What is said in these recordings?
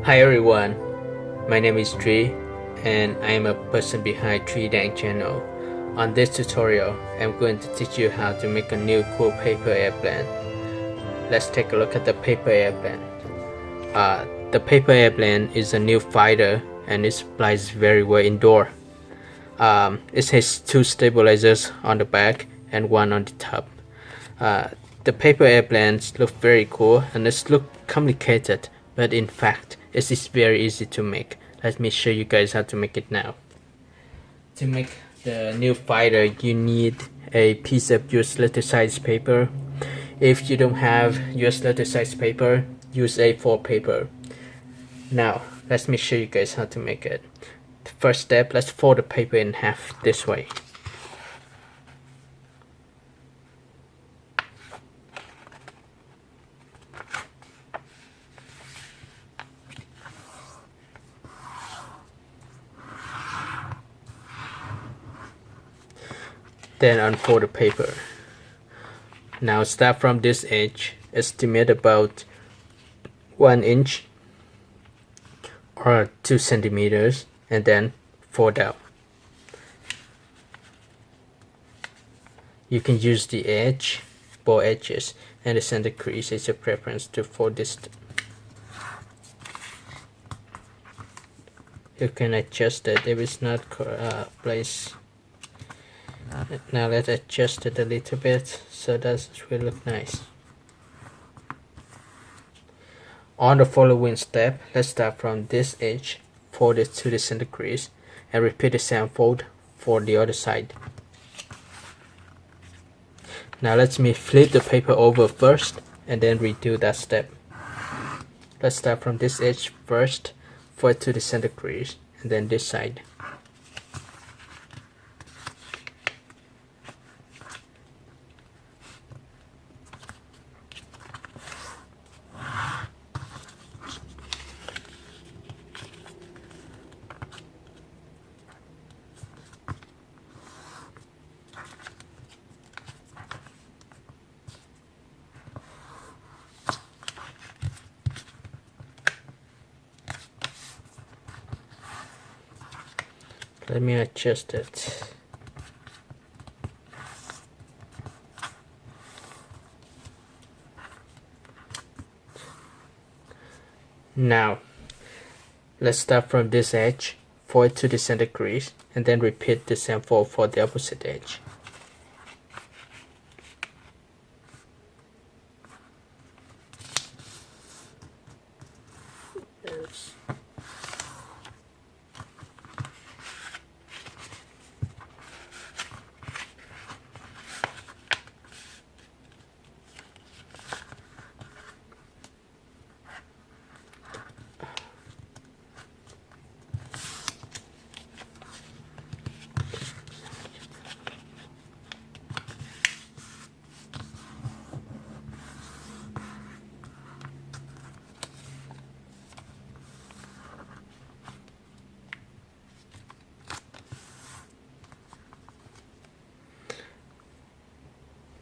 Hi everyone, my name is Tree and I am a person behind QUYANC channel. On this tutorial, I'm going to teach you how to make a new cool paper airplane. Let's take a look at the paper airplane. The paper airplane is a new fighter and it flies very well indoor. It has two stabilizers on the back and one on the top. The paper airplanes look very cool and it looks complicated, but in fact it is very easy to make. Let me show you guys how to make it now. To make the new fighter, you need a piece of US letter size paper. If you don't have US letter size paper, use A4 paper. Now let me show you guys how to make it. The first step, let's fold the paper in half this way. Then unfold the paper. Now start from this edge, estimate about 1 inch or 2 centimeters, and then fold out. You can use the edge, both edges, and the center crease as your preference to fold this. You can adjust it if it's not placed. Now let's adjust it a little bit so that it will look nice. On the following step, let's start from this edge, fold it to the center crease, and repeat the same fold for the other side. Now let me flip the paper over first and then redo that step. Let's start from this edge first, fold it to the center crease, and then this side. Let me adjust it. Now, let's start from this edge, fold it to the center crease, and then repeat the same fold for the opposite edge.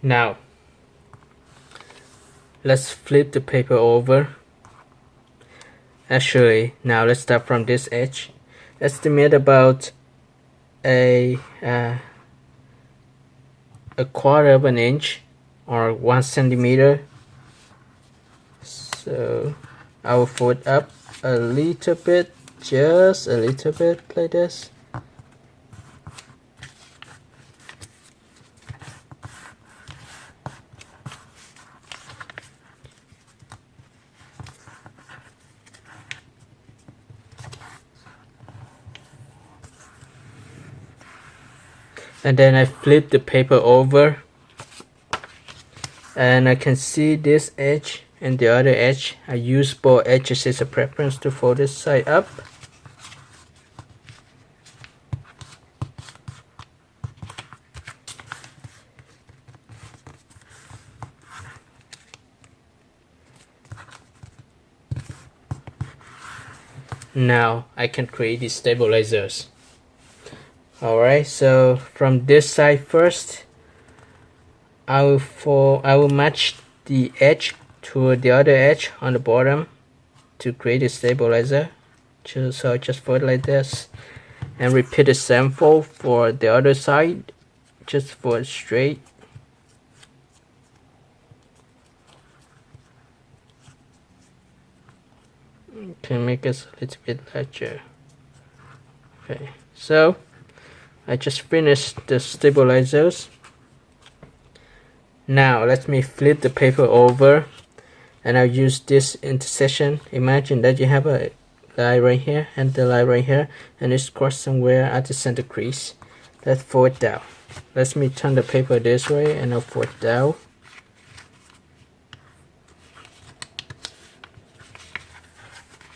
Now, let's flip the paper over. Actually, now let's start from this edge. Estimate about a quarter of an inch or 1 centimeter. So I will fold up a little bit, just a little bit like this. And then I flip the paper over and I can see this edge and the other edge. I use both edges as a preference to fold this side up. Now I can create these stabilizers. Alright, so from this side first, I will match the edge to the other edge on the bottom to create a stabilizer. So just fold like this, and repeat the same fold for the other side. Just fold straight. Can make it a little bit larger. Okay, so I just finished the stabilizers. Now let me flip the paper over, and I'll use this intersection. Imagine that you have a line right here and the line right here, and it's crossed somewhere at the center crease. Let's fold it down. Let me turn the paper this way, and I'll fold it down.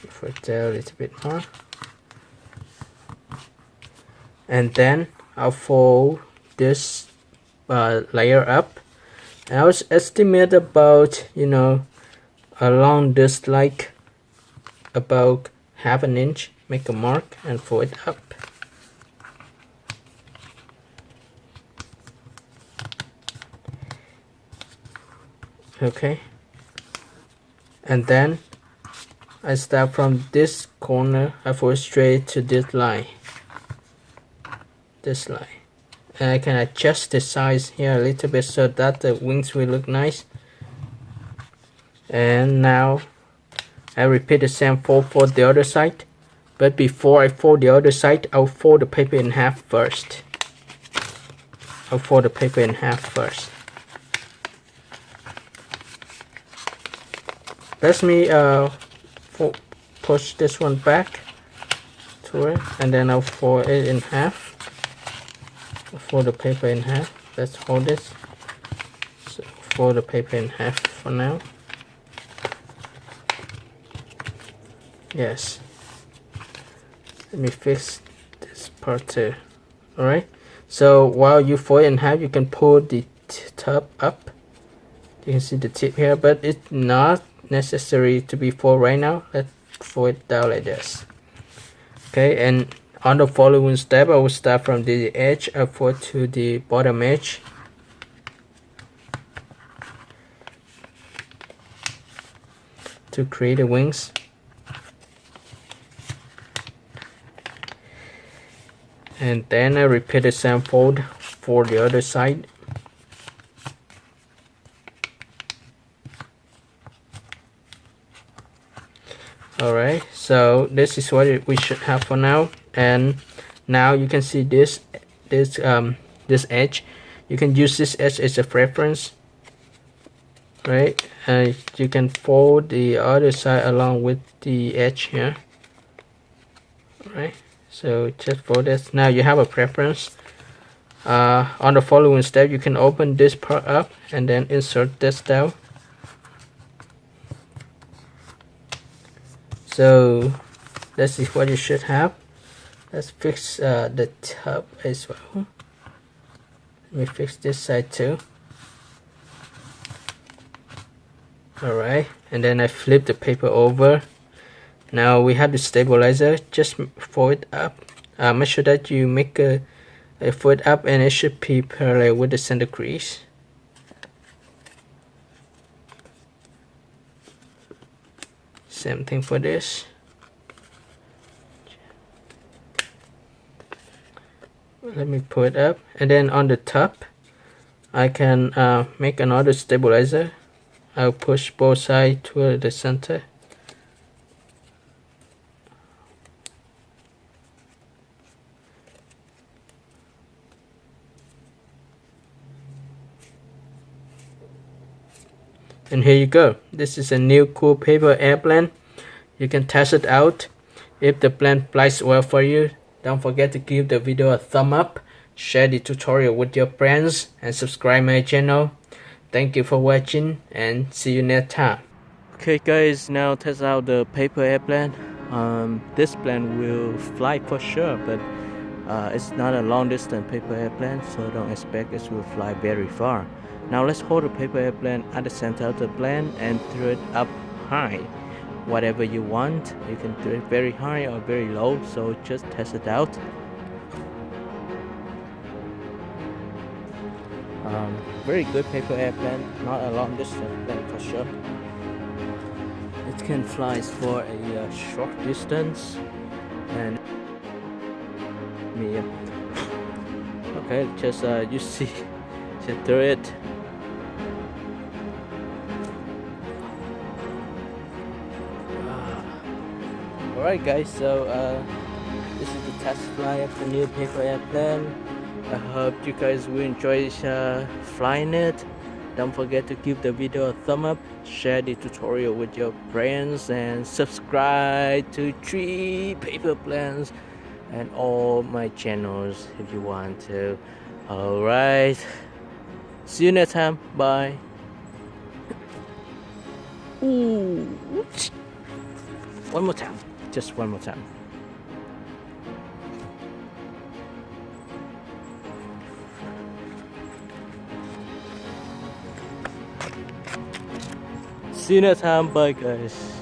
Fold it down a little bit more. And then I'll fold this layer up. And I was estimate about, along this, like about half an inch. Make a mark and fold it up. Okay, and then I start from this corner. I fold straight to this line. And I can adjust the size here a little bit so that the wings will look nice. And now I repeat the same fold for the other side, but before I fold the other side, I'll fold the paper in half first. Let me push this one back to it, and then I'll fold it in half. Fold the paper in half. Let's hold this. So fold the paper in half for now. Yes. Let me fix this part too. Alright. So while you fold it in half, you can pull the top up. You can see the tip here, but it's not necessary to be folded right now. Let's fold it down like this. Okay, and on the following step, I will start from the edge up to the bottom edge. To create the wings. And then I repeat the same fold for the other side. Alright, so this is what we should have for now. And now you can see this edge. You can use this edge as a reference, right? You can fold the other side along with the edge here. Alright, so just fold this. Now you have a preference. On the following step, you can open this part up and then insert this down. So this is what you should have. Let's fix the top as well. Let me fix this side too. Alright, and then I flip the paper over. Now we have the stabilizer. Just fold it up. Make sure that you make a fold up, and it should be parallel with the center crease. Same thing for this. Let me pull it up, and then on the top I can make another stabilizer. I'll push both sides to the center. And here you go. This is a new cool paper airplane. You can test it out. If the plane flies well for you, don't forget to give the video a thumb up, share the tutorial with your friends, and subscribe my channel. Thank you for watching, and see you next time. Okay guys, now test out the paper airplane. This plane will fly for sure, but it's not a long distance paper airplane, so don't expect it will fly very far. Now let's hold the paper airplane at the center of the plane and throw it up high. Whatever you want, you can throw it very high or very low, so just test it out. Very good paper airplane, not a long distance plane for sure. It can fly for a short distance and me. Okay, just you see through it. Alright guys, so this is the test flight of the new paper airplane. I hope you guys will enjoy flying it. Don't forget to give the video a thumb up, share the tutorial with your friends, and subscribe to 3 paper planes and all my channels if you want to. Alright, see you next time. Bye. Ooh. One more time, just one more time. See you next time. Bye guys.